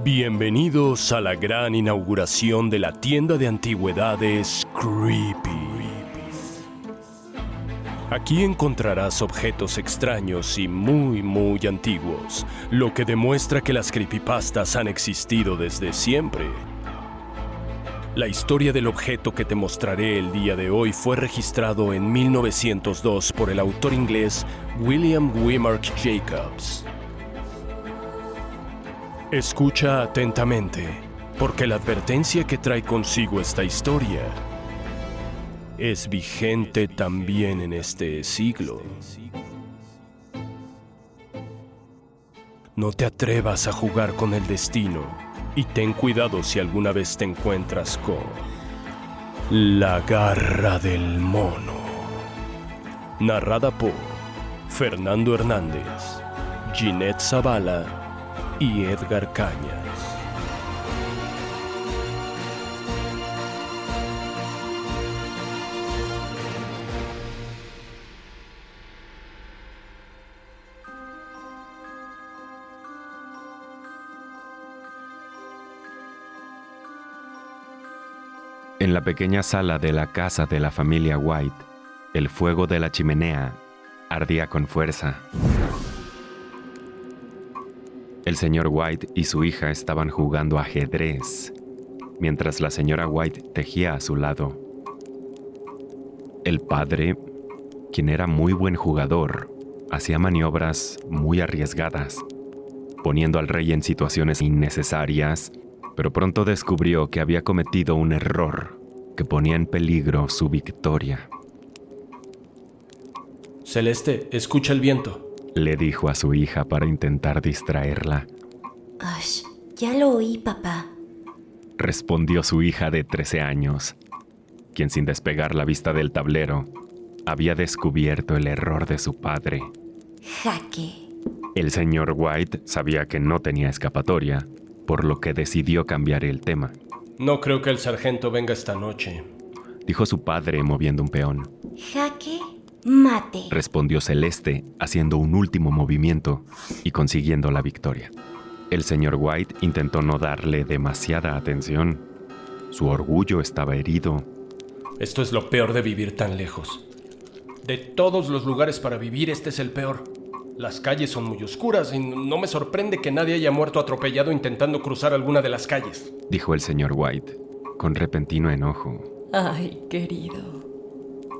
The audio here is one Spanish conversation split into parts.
Bienvenidos a la gran inauguración de la tienda de antigüedades Creepy. Aquí encontrarás objetos extraños y muy antiguos, lo que demuestra que las creepypastas han existido desde siempre. La historia del objeto que te mostraré el día de hoy fue registrado en 1902 por el autor inglés William Waymark Jacobs. Escucha atentamente, porque la advertencia que trae consigo esta historia es vigente también en este siglo. No te atrevas a jugar con el destino y ten cuidado si alguna vez te encuentras con La Garra del Mono. Narrada por Fernando Hernández, Ginette Zavala y Edgar Cañas. En la pequeña sala de la casa de la familia White, el fuego de la chimenea ardía con fuerza. El señor White y su hija estaban jugando ajedrez, mientras la señora White tejía a su lado. El padre, quien era muy buen jugador, hacía maniobras muy arriesgadas, poniendo al rey en situaciones innecesarias, pero pronto descubrió que había cometido un error que ponía en peligro su victoria. Celeste, escucha el viento, le dijo a su hija para intentar distraerla. Ya lo oí, papá, respondió su hija de 13 años, quien sin despegar la vista del tablero, había descubierto el error de su padre. Jaque. El señor White sabía que no tenía escapatoria, por lo que decidió cambiar el tema. No creo que el sargento venga esta noche, dijo su padre moviendo un peón. Jaque mate, respondió Celeste, haciendo un último movimiento y consiguiendo la victoria. El señor White intentó no darle demasiada atención. Su orgullo estaba herido. Esto es lo peor de vivir tan lejos. De todos los lugares para vivir, este es el peor. Las calles son muy oscuras y no me sorprende que nadie haya muerto atropellado intentando cruzar alguna de las calles, dijo el señor White, con repentino enojo. Ay, querido.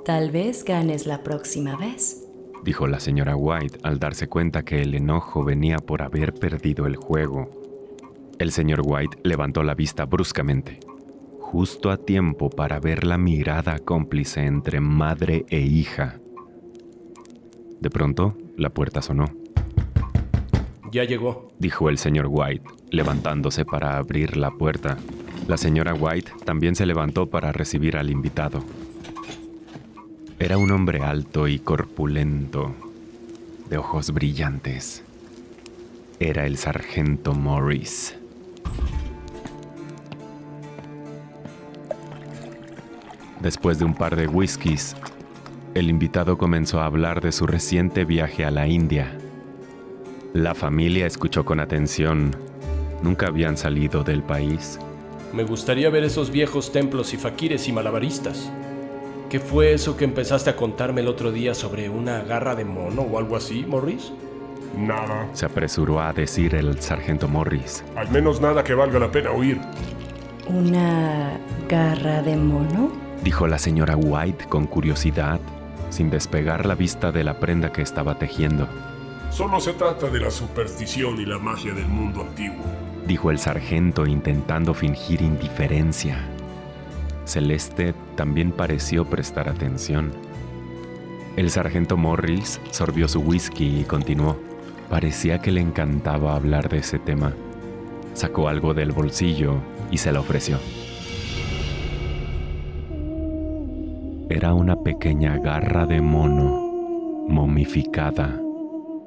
Tal vez ganes la próxima vez, dijo la señora White al darse cuenta que el enojo venía por haber perdido el juego. El señor White levantó la vista bruscamente, justo a tiempo para ver la mirada cómplice entre madre e hija. De pronto, la puerta sonó. Ya llegó, dijo el señor White, levantándose para abrir la puerta. La señora White también se levantó para recibir al invitado. Era un hombre alto y corpulento, de ojos brillantes. Era el sargento Morris. Después de un par de whiskies, el invitado comenzó a hablar de su reciente viaje a la India. La familia escuchó con atención. Nunca habían salido del país. Me gustaría ver esos viejos templos y faquires y malabaristas. ¿Qué fue eso que empezaste a contarme el otro día sobre una garra de mono o algo así, Morris? Nada. Se apresuró a decir el sargento Morris. Al menos nada que valga la pena oír. ¿Una garra de mono? Dijo la señora White con curiosidad, sin despegar la vista de la prenda que estaba tejiendo. Solo se trata de la superstición y la magia del mundo antiguo, dijo el sargento intentando fingir indiferencia. Celeste también pareció prestar atención. El sargento Morris sorbió su whisky y continuó. Parecía que le encantaba hablar de ese tema. Sacó algo del bolsillo y se lo ofreció. Era una pequeña garra de mono, momificada.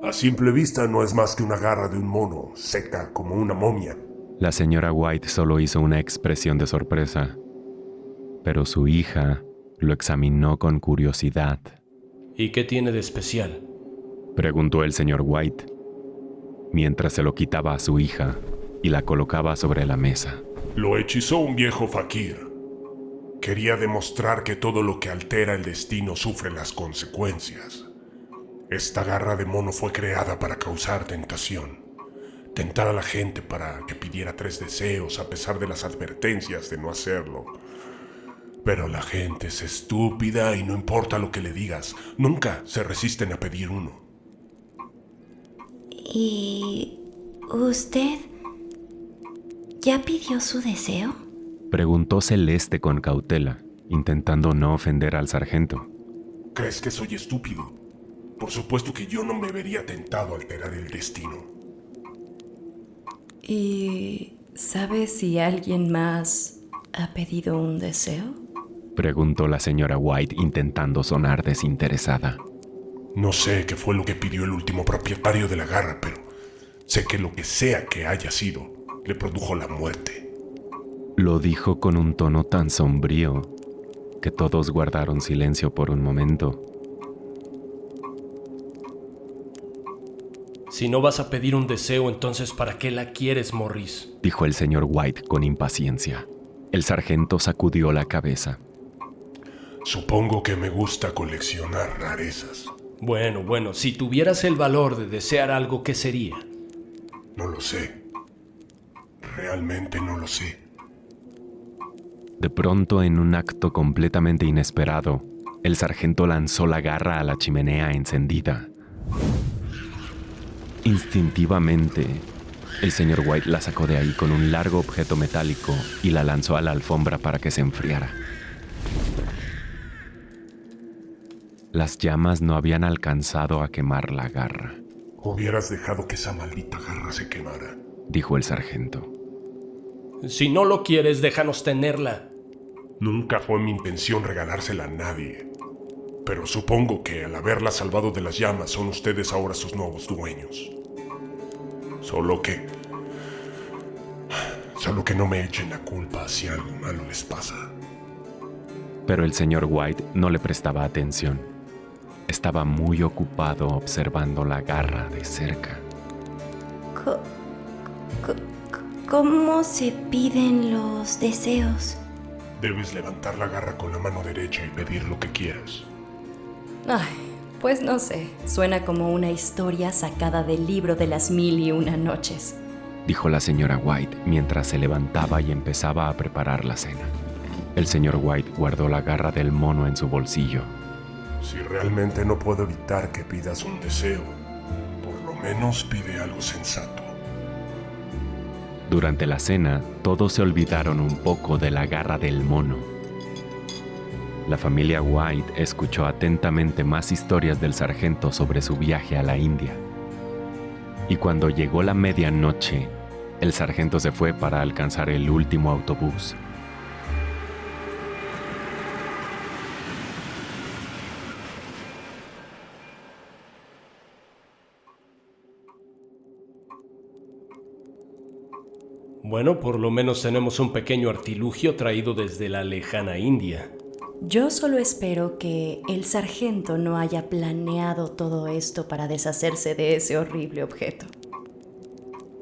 A simple vista no es más que una garra de un mono, seca como una momia. La señora White solo hizo una expresión de sorpresa, pero su hija lo examinó con curiosidad. ¿Y qué tiene de especial? – preguntó el señor White, mientras se lo quitaba a su hija. y la colocaba sobre la mesa. Lo hechizó un viejo fakir. Quería demostrar que todo lo que altera el destino sufre las consecuencias. Esta garra de mono fue creada para causar tentación. Tentar a la gente para que pidiera 3 deseos a pesar de las advertencias de no hacerlo. Pero la gente es estúpida y no importa lo que le digas, nunca se resisten a pedir uno. ¿Y usted ya pidió su deseo? Preguntó Celeste con cautela, intentando no ofender al sargento. ¿Crees que soy estúpido? Por supuesto que yo no me vería tentado a alterar el destino. ¿Y sabes si alguien más ha pedido un deseo? Preguntó la señora White intentando sonar desinteresada. No sé qué fue lo que pidió el último propietario de la garra, pero sé que lo que sea que haya sido, le produjo la muerte. Lo dijo con un tono tan sombrío que todos guardaron silencio por un momento. Si no vas a pedir un deseo, entonces ¿para qué la quieres, Morris? Dijo el señor White con impaciencia. El sargento sacudió la cabeza. Supongo que me gusta coleccionar rarezas. Bueno, si tuvieras el valor de desear algo, ¿qué sería? No lo sé. Realmente no lo sé. De pronto, en un acto completamente inesperado, el sargento lanzó la garra a la chimenea encendida. Instintivamente, el señor White la sacó de ahí con un largo objeto metálico y la lanzó a la alfombra para que se enfriara. Las llamas no habían alcanzado a quemar la garra. Hubieras dejado que esa maldita garra se quemara, dijo el sargento. Si no lo quieres, déjanos tenerla. Nunca fue mi intención regalársela a nadie. Pero supongo que al haberla salvado de las llamas son ustedes ahora sus nuevos dueños. Solo que no me echen la culpa si algo malo les pasa. Pero el señor White no le prestaba atención. Estaba muy ocupado observando la garra de cerca. ¿Cómo se piden los deseos? Debes levantar la garra con la mano derecha y pedir lo que quieras. Ay, pues no sé. Suena como una historia sacada del libro de las 1001 noches. Dijo la señora White mientras se levantaba y empezaba a preparar la cena. El señor White guardó la garra del mono en su bolsillo. Si realmente no puedo evitar que pidas un deseo, por lo menos pide algo sensato. Durante la cena, todos se olvidaron un poco de la garra del mono. La familia White escuchó atentamente más historias del sargento sobre su viaje a la India. Y cuando llegó la medianoche, el sargento se fue para alcanzar el último autobús. Bueno, por lo menos tenemos un pequeño artilugio traído desde la lejana India. Yo solo espero que el sargento no haya planeado todo esto para deshacerse de ese horrible objeto.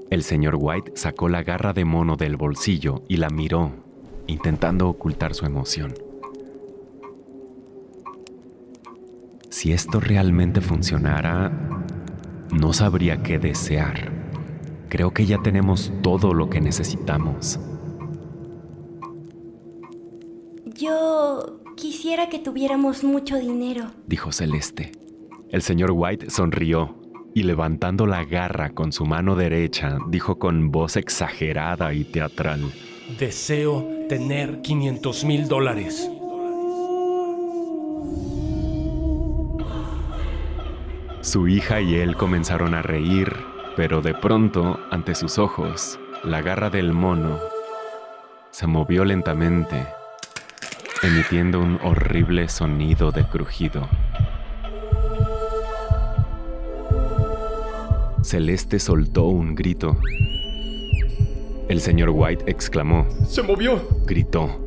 El señor White sacó la garra de mono del bolsillo y la miró, intentando ocultar su emoción. Si esto realmente funcionara, no sabría qué desear. Creo que ya tenemos todo lo que necesitamos. Yo quisiera que tuviéramos mucho dinero, dijo Celeste. El señor White sonrió y levantando la garra con su mano derecha, dijo con voz exagerada y teatral: Deseo tener $500,000. Su hija y él comenzaron a reír, pero de pronto, ante sus ojos, la garra del mono se movió lentamente, emitiendo un horrible sonido de crujido. Celeste soltó un grito. El señor White exclamó: ¡Se movió! Gritó,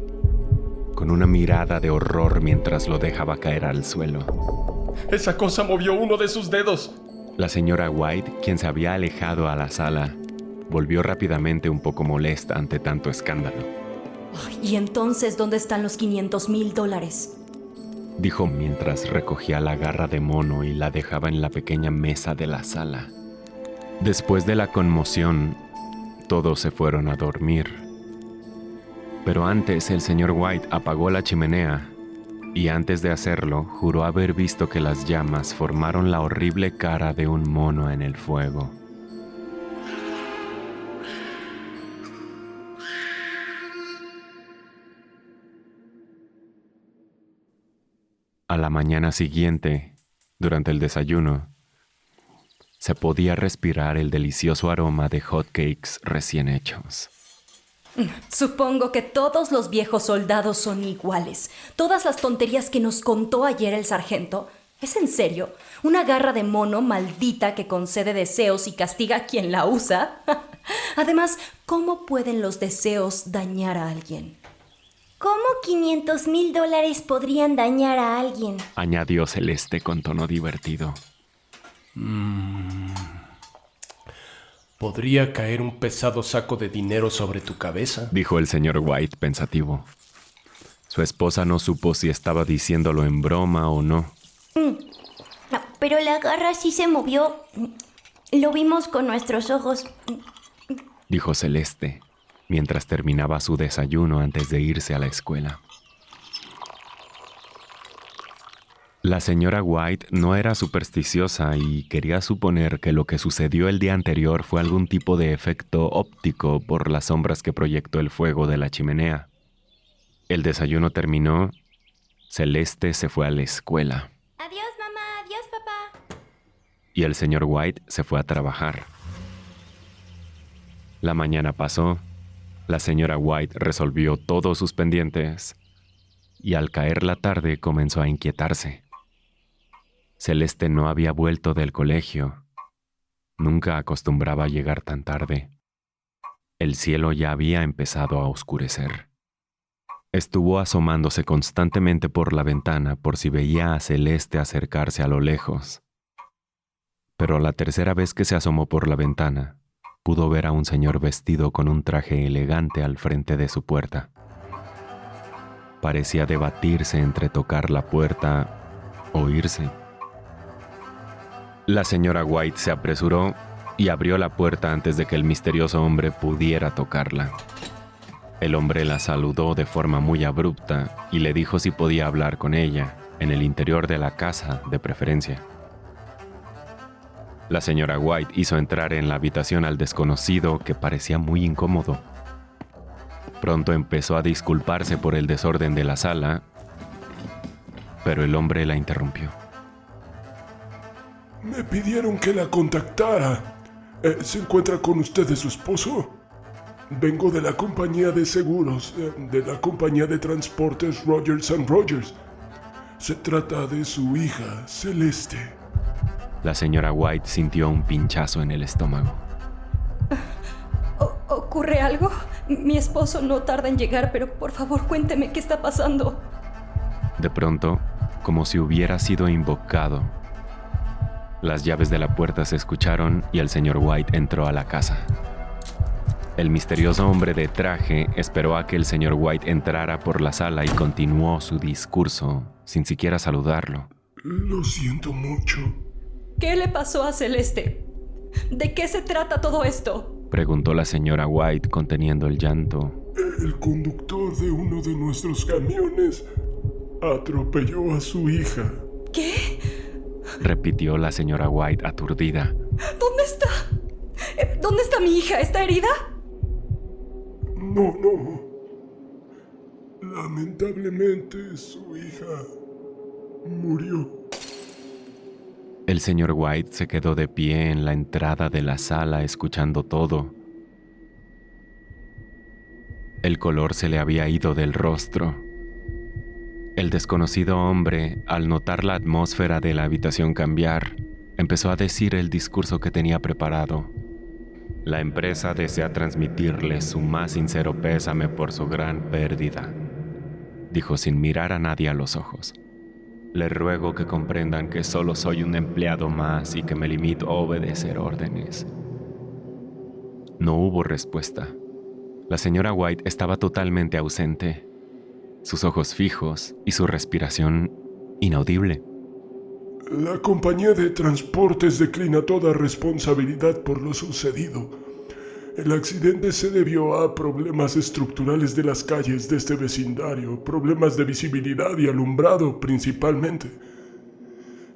con una mirada de horror mientras lo dejaba caer al suelo. ¡Esa cosa movió uno de sus dedos! La señora White, quien se había alejado a la sala, volvió rápidamente un poco molesta ante tanto escándalo. ¿Y entonces dónde están los $500,000? Dijo mientras recogía la garra de mono y la dejaba en la pequeña mesa de la sala. Después de la conmoción, todos se fueron a dormir. Pero antes el señor White apagó la chimenea y antes de hacerlo juró haber visto que las llamas formaron la horrible cara de un mono en el fuego. A la mañana siguiente, durante el desayuno, se podía respirar el delicioso aroma de hotcakes recién hechos. Supongo que todos los viejos soldados son iguales. Todas las tonterías que nos contó ayer el sargento. ¿Es en serio? ¿Una garra de mono maldita que concede deseos y castiga a quien la usa? Además, ¿cómo pueden los deseos dañar a alguien? ¿Cómo $500,000 podrían dañar a alguien? Añadió Celeste con tono divertido. ¿Podría caer un pesado saco de dinero sobre tu cabeza? Dijo el señor White pensativo. Su esposa no supo si estaba diciéndolo en broma o no. No, pero la garra sí se movió. Lo vimos con nuestros ojos. Dijo Celeste, mientras terminaba su desayuno antes de irse a la escuela. La señora White no era supersticiosa y quería suponer que lo que sucedió el día anterior fue algún tipo de efecto óptico por las sombras que proyectó el fuego de la chimenea. El desayuno terminó, Celeste se fue a la escuela. Adiós, mamá. Adiós, papá. Y el señor White se fue a trabajar. La mañana pasó, la señora White resolvió todos sus pendientes y al caer la tarde comenzó a inquietarse. Celeste no había vuelto del colegio. Nunca acostumbraba a llegar tan tarde. El cielo ya había empezado a oscurecer. Estuvo asomándose constantemente por la ventana por si veía a Celeste acercarse a lo lejos. Pero la tercera vez que se asomó por la ventana, pudo ver a un señor vestido con un traje elegante al frente de su puerta. Parecía debatirse entre tocar la puerta o irse. La señora White se apresuró y abrió la puerta antes de que el misterioso hombre pudiera tocarla. El hombre la saludó de forma muy abrupta y le dijo si podía hablar con ella, en el interior de la casa, de preferencia. La señora White hizo entrar en la habitación al desconocido, que parecía muy incómodo. Pronto empezó a disculparse por el desorden de la sala, pero el hombre la interrumpió. Me pidieron que la contactara. ¿Se encuentra con usted su esposo? Vengo de la compañía de seguros, de la compañía de transportes Rogers & Rogers. Se trata de su hija, Celeste. La señora White sintió un pinchazo en el estómago. ¿Ocurre algo? Mi esposo no tarda en llegar, pero por favor cuénteme qué está pasando. De pronto, como si hubiera sido invocado, las llaves de la puerta se escucharon y el señor White entró a la casa. El misterioso hombre de traje esperó a que el señor White entrara por la sala y continuó su discurso sin siquiera saludarlo. Lo siento mucho. ¿Qué le pasó a Celeste? ¿De qué se trata todo esto? Preguntó la señora White conteniendo el llanto. El conductor de uno de nuestros camiones atropelló a su hija. ¿Qué? Repitió la señora White aturdida. ¿Dónde está? ¿Dónde está mi hija? ¿Está herida? No. Lamentablemente su hija murió. El señor White se quedó de pie en la entrada de la sala escuchando todo. El color se le había ido del rostro. El desconocido hombre, al notar la atmósfera de la habitación cambiar, empezó a decir el discurso que tenía preparado. La empresa desea transmitirle su más sincero pésame por su gran pérdida, dijo sin mirar a nadie a los ojos. Le ruego que comprendan que solo soy un empleado más y que me limito a obedecer órdenes. No hubo respuesta. La señora White estaba totalmente ausente, sus ojos fijos y su respiración inaudible. La compañía de transportes declina toda responsabilidad por lo sucedido. El accidente se debió a problemas estructurales de las calles de este vecindario, problemas de visibilidad y alumbrado principalmente.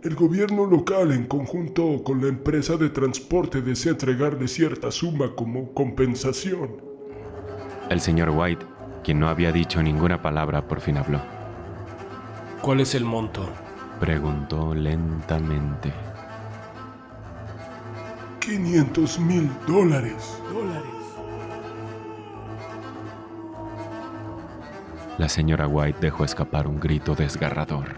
El gobierno local, en conjunto con la empresa de transporte, desea entregarle cierta suma como compensación. El señor White, quien no había dicho ninguna palabra, por fin habló. ¿Cuál es el monto? Preguntó lentamente. $500,000. La señora White dejó escapar un grito desgarrador,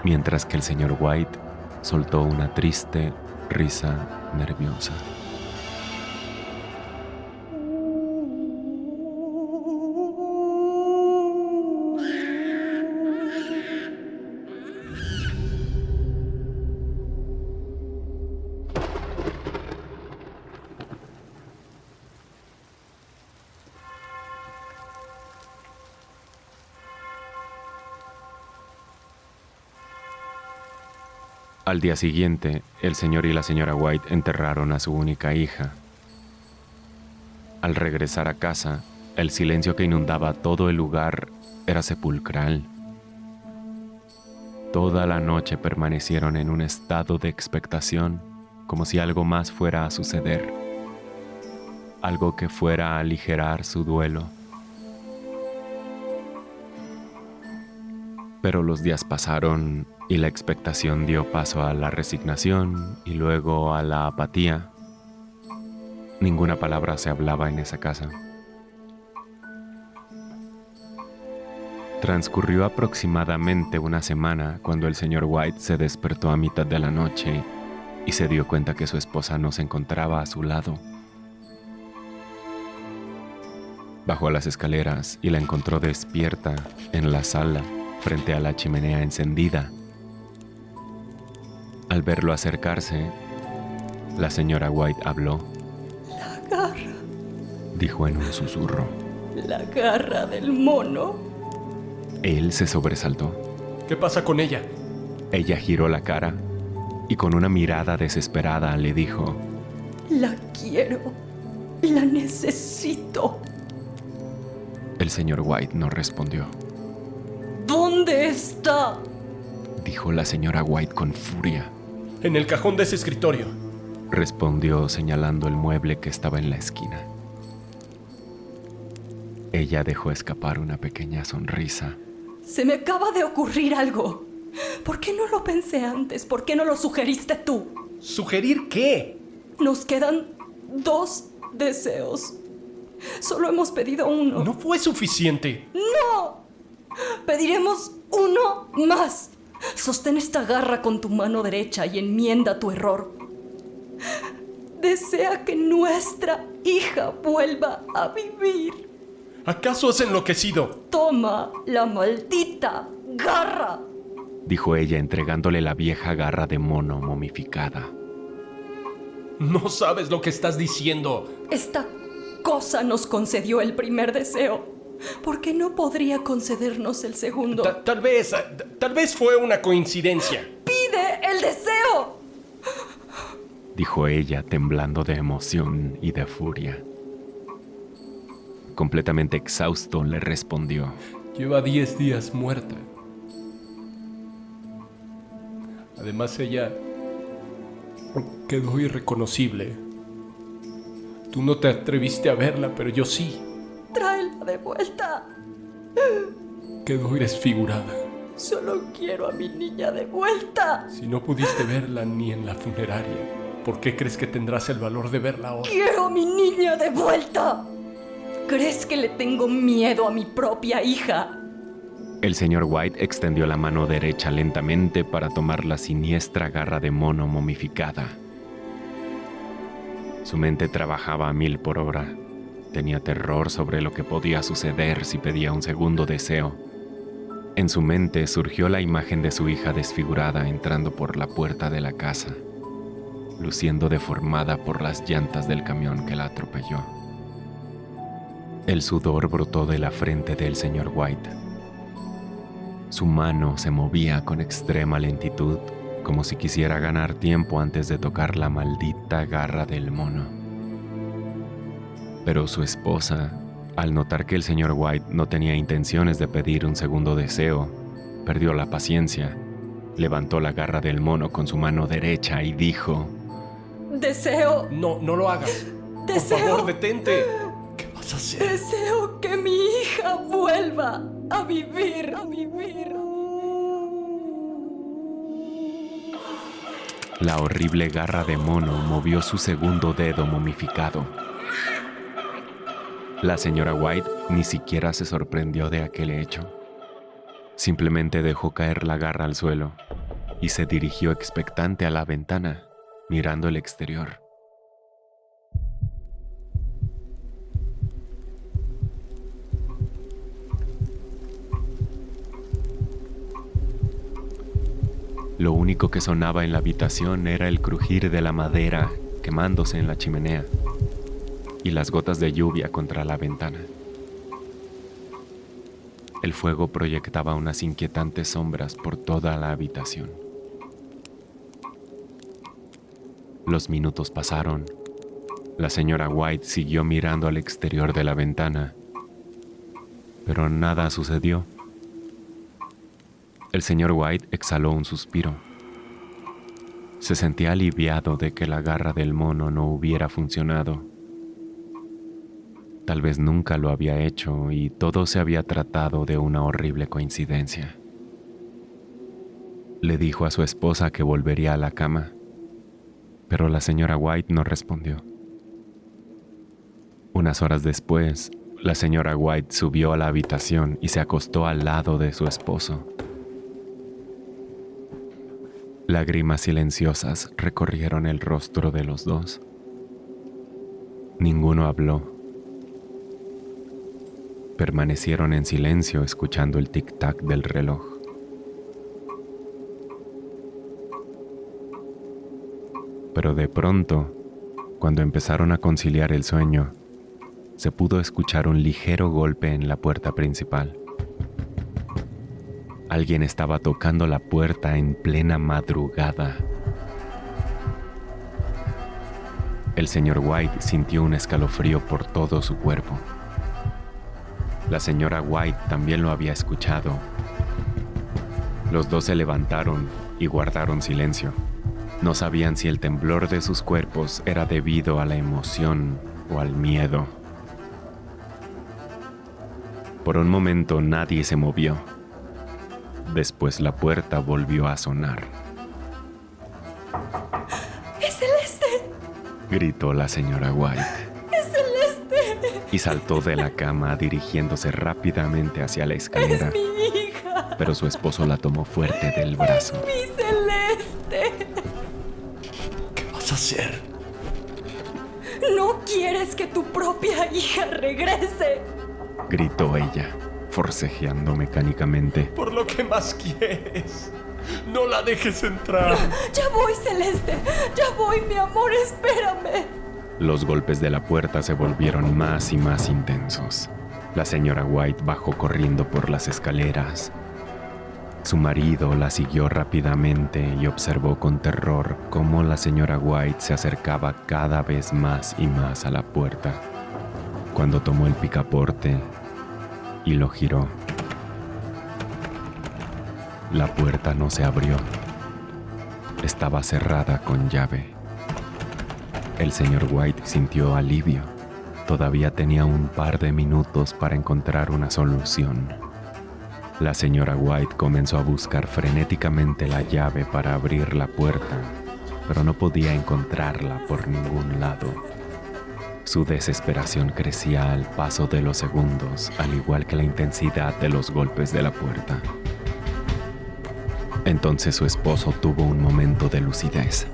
mientras que el señor White soltó una triste risa nerviosa. Al día siguiente, el señor y la señora White enterraron a su única hija. Al regresar a casa, el silencio que inundaba todo el lugar era sepulcral. Toda la noche permanecieron en un estado de expectación, como si algo más fuera a suceder, algo que fuera a aligerar su duelo. Pero los días pasaron y la expectación dio paso a la resignación y luego a la apatía. Ninguna palabra se hablaba en esa casa. Transcurrió aproximadamente una semana cuando el señor White se despertó a mitad de la noche y se dio cuenta que su esposa no se encontraba a su lado. Bajó a las escaleras y la encontró despierta en la sala, frente a la chimenea encendida. Al verlo acercarse, la señora White habló. La garra. Dijo en un susurro. La garra del mono. Él se sobresaltó. ¿Qué pasa con ella? Ella giró la cara y con una mirada desesperada le dijo: La quiero. La necesito. El señor White no respondió. ¿Dónde está? Dijo la señora White con furia. En el cajón de ese escritorio. Respondió señalando el mueble que estaba en la esquina. Ella dejó escapar una pequeña sonrisa. Se me acaba de ocurrir algo. ¿Por qué no lo pensé antes? ¿Por qué no lo sugeriste tú? ¿Sugerir qué? Nos quedan 2 deseos. Solo hemos pedido uno. No fue suficiente. ¡No! Pediremos uno más. Sostén esta garra con tu mano derecha y enmienda tu error. Desea que nuestra hija vuelva a vivir. ¿Acaso has enloquecido? Toma la maldita garra. Dijo ella entregándole la vieja garra de mono momificada. No sabes lo que estás diciendo. Esta cosa nos concedió el primer deseo. ¿Por qué no podría concedernos el segundo? Tal vez fue una coincidencia. ¡Pide el deseo! Dijo ella temblando de emoción y de furia. Completamente exhausto le respondió: Lleva 10 días muerta. Además ella quedó irreconocible. Tú no te atreviste a verla, pero yo sí. Tráela de vuelta. Quedó desfigurada. Solo quiero a mi niña de vuelta. Si no pudiste verla ni en la funeraria, ¿por qué crees que tendrás el valor de verla ahora? ¡Quiero a mi niña de vuelta! ¿Crees que le tengo miedo a mi propia hija? El señor White extendió la mano derecha lentamente para tomar la siniestra garra de mono momificada. Su mente trabajaba a 1000 por hora. Tenía terror sobre lo que podía suceder si pedía un segundo deseo. En su mente surgió la imagen de su hija desfigurada entrando por la puerta de la casa. luciendo deformada por las llantas del camión que la atropelló. El sudor brotó de la frente del señor White. Su mano se movía con extrema lentitud, como si quisiera ganar tiempo antes de tocar la maldita garra del mono. Pero su esposa, al notar que el señor White no tenía intenciones de pedir un segundo deseo, perdió la paciencia, levantó la garra del mono con su mano derecha y dijo: Deseo, No lo hagas. Deseo. Por favor, detente. ¿Qué vas a hacer? deseo que mi hija vuelva a vivir. La horrible garra de mono movió su segundo dedo momificado. La señora White ni siquiera se sorprendió de aquel hecho. Simplemente dejó caer la garra al suelo y se dirigió expectante a la ventana, mirando el exterior. Lo único que sonaba en la habitación era el crujir de la madera quemándose en la chimenea y las gotas de lluvia contra la ventana. El fuego proyectaba unas inquietantes sombras por toda la habitación. Los minutos pasaron. La señora White siguió mirando al exterior de la ventana, pero nada sucedió. El señor White exhaló un suspiro. Se sentía aliviado de que la garra del mono no hubiera funcionado. Tal vez nunca lo había hecho y todo se había tratado de una horrible coincidencia. Le dijo a su esposa que volvería a la cama, pero la señora White no respondió. Unas horas después, la señora White subió a la habitación y se acostó al lado de su esposo. Lágrimas silenciosas recorrieron el rostro de los dos. Ninguno habló. Permanecieron en silencio escuchando el tic-tac del reloj. Pero de pronto, cuando empezaron a conciliar el sueño, se pudo escuchar un ligero golpe en la puerta principal. Alguien estaba tocando la puerta en plena madrugada. El señor White sintió un escalofrío por todo su cuerpo. La señora White también lo había escuchado. Los dos se levantaron y guardaron silencio. No sabían si el temblor de sus cuerpos era debido a la emoción o al miedo. Por un momento nadie se movió. Después la puerta volvió a sonar. ¡Es Celeste! Gritó la señora White. ¡Es Celeste! Y saltó de la cama dirigiéndose rápidamente hacia la escalera. ¡Es mi hija! Pero su esposo la tomó fuerte del brazo. ¡Mi Celeste! ¿Qué vas a hacer? ¿No quieres que tu propia hija regrese? Gritó ella, forcejeando mecánicamente. Por lo que más quieres. No la dejes entrar. Ya voy, Celeste. Ya voy, mi amor, espérame. Los golpes de la puerta se volvieron más y más intensos. La señora White bajó corriendo por las escaleras. Su marido la siguió rápidamente y observó con terror cómo la señora White se acercaba cada vez más y más a la puerta. Cuando tomó el picaporte y lo giró, la puerta no se abrió. Estaba cerrada con llave. El señor White sintió alivio. Todavía tenía un par de minutos para encontrar una solución. La señora White comenzó a buscar frenéticamente la llave para abrir la puerta, pero no podía encontrarla por ningún lado. Su desesperación crecía al paso de los segundos, al igual que la intensidad de los golpes de la puerta. Entonces su esposo tuvo un momento de lucidez.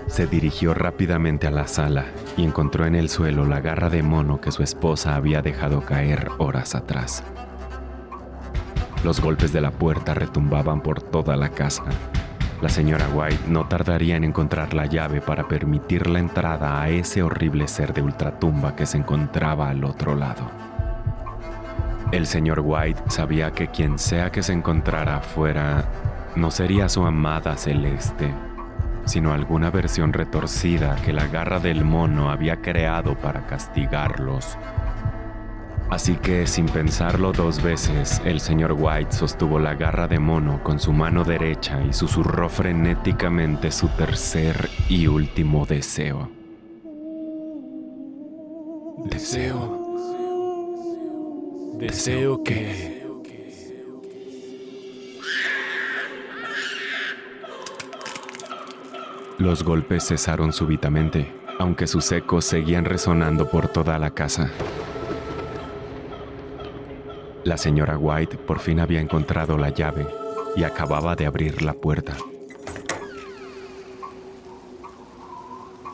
Se dirigió rápidamente a la sala y encontró en el suelo la garra de mono que su esposa había dejado caer horas atrás. Los golpes de la puerta retumbaban por toda la casa. La señora White no tardaría en encontrar la llave para permitir la entrada a ese horrible ser de ultratumba que se encontraba al otro lado. El señor White sabía que quien sea que se encontrara afuera no sería su amada Celeste, sino alguna versión retorcida que la garra del mono había creado para castigarlos. Así que, sin pensarlo dos veces, el señor White sostuvo la garra de mono con su mano derecha y susurró frenéticamente su tercer y último deseo. Deseo que... Los golpes cesaron súbitamente, aunque sus ecos seguían resonando por toda la casa. La señora White por fin había encontrado la llave y acababa de abrir la puerta.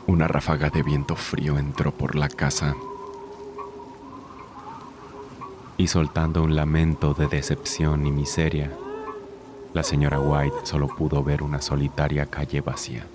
Una ráfaga de viento frío entró por la casa y, soltando un lamento de decepción y miseria, la señora White solo pudo ver una solitaria calle vacía.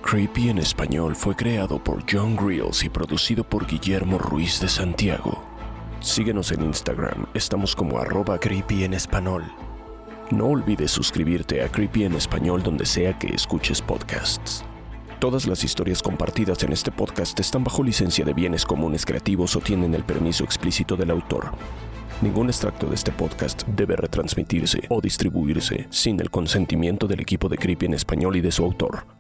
Creepy en español fue creado por John Grills y producido por Guillermo Ruiz de Santiago. Síguenos en Instagram, estamos como @creepy en español. No olvides suscribirte a Creepy en español donde sea que escuches podcasts. Todas las historias compartidas en este podcast están bajo licencia de bienes comunes creativos o tienen el permiso explícito del autor. Ningún extracto de este podcast debe retransmitirse o distribuirse sin el consentimiento del equipo de Creepy en español y de su autor.